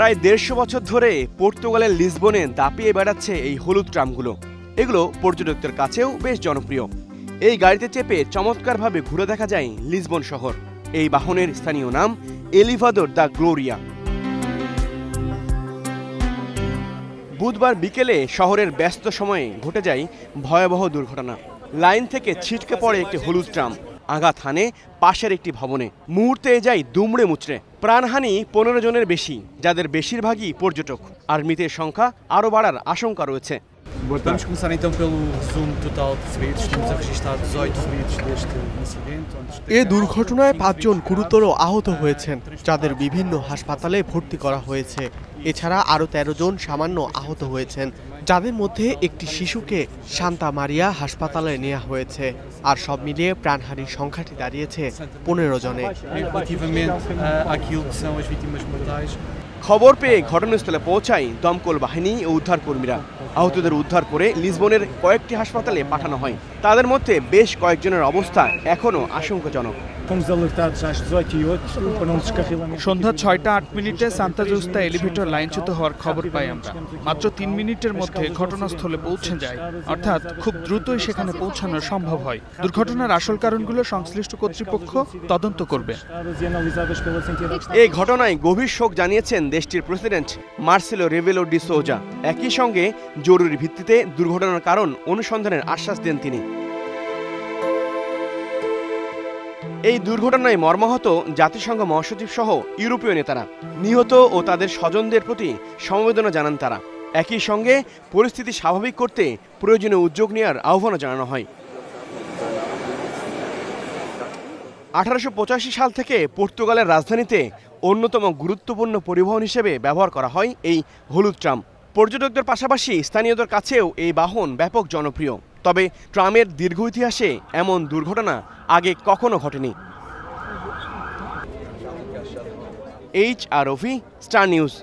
প্রায় ১৫০ বছর ধরে পর্তুগালের লিসবনে দাপিয়ে বেড়াচ্ছে এই হলুদ ট্রামগুলো। এগুলো পর্যটকদের কাছেও বেশ জনপ্রিয়। এই গাড়িতে চেপে চমৎকারভাবে ঘুরে দেখা যায় লিসবন শহর। এই বাহনের স্থানীয় নাম এলিভাদোর দ্য গ্লোরিয়া। বুধবার বিকেলে শহরের ব্যস্ত সময়ে ঘটে যায় ভয়াবহ দুর্ঘটনা। লাইন থেকে ছিটকে পড়ে একটি হলুদ ট্রাম, আঘাত হানে পাশের একটি ভবনে। মুহূর্তে যায় দুমড়ে মুচড়ে। প্রাণহানি ১৫ জনের বেশি, যাদের বেশিরভাগই পর্যটক। আর মৃতের সংখ্যা আরও বাড়ার আশঙ্কা রয়েছে। Vamos começar então pelo resumo total de feridos. Estamos a registrar 18 feridos deste incidente. এই দুর্ঘটনায় ৫ জন গুরুতর আহত হয়েছেন, যাদের বিভিন্ন হাসপাতালে ভর্তি করা হয়েছে। এছাড়া আরও ১৩ জন সামান্য আহত হয়েছেন, যাদের মধ্যে একটি শিশুকে সান্তা মারিয়া হাসপাতালে নেওয়া হয়েছে। আর সব মিলিয়ে প্রাণহানির সংখ্যাটি দাঁড়িয়েছে ১৫ জনে। খবর পেয়ে ঘটনাস্থলে পৌঁছায় দমকল বাহিনী ও উদ্ধার কর্মীরা। আহতদের উদ্ধার করে লিসবনের কয়েকটি হাসপাতালে পাঠানো হয়। তাদের মধ্যে বেশ কয়েকজনের অবস্থা এখনও আশঙ্কাজনক। সন্ধ্যা ৬টা ৮ মিনিটে সান্তা জুস্তা এলিভেটর লাইনচ্যুত হওয়ার খবর পাই আমরা। মাত্র ৩ মিনিটের মধ্যে ঘটনাস্থলে পৌঁছে যায়, অর্থাৎ খুব দ্রুতই সেখানে পৌঁছানো সম্ভব হয়। দুর্ঘটনার আসল কারণগুলো সংশ্লিষ্ট কর্তৃপক্ষ তদন্ত করবে। এই ঘটনায় গভীর শোক জানিয়েছেন দেশটির প্রেসিডেন্ট মার্সেলো রেবেলো ডি সোজা। একই সঙ্গে জরুরি ভিত্তিতে দুর্ঘটনার কারণ অনুসন্ধানের আশ্বাস দেন তিনি। এই দুর্ঘটনায় মর্মাহত জাতিসংঘ মহাসচিব সহ ইউরোপীয় নেতারা। নিহত ও তাদের স্বজনদের প্রতি সমবেদনা জানান তারা। একই সঙ্গে পরিস্থিতি স্বাভাবিক করতে প্রয়োজনীয় উদ্যোগ নেওয়ার আহ্বানও জানানো হয়। ১৮৮৫ সাল থেকে পর্তুগালের রাজধানীতে অন্যতম গুরুত্বপূর্ণ পরিবহন হিসেবে ব্যবহার করা হয় এই হলুদ ট্রাম। পর্যটকদের পাশাপাশি স্থানীয়দের কাছেও এই বাহন ব্যাপক জনপ্রিয়। তবে ট্রামের দীর্ঘ ইতিহাসে এমন দুর্ঘটনা আগে কখনো ঘটেনি। HROV, star news.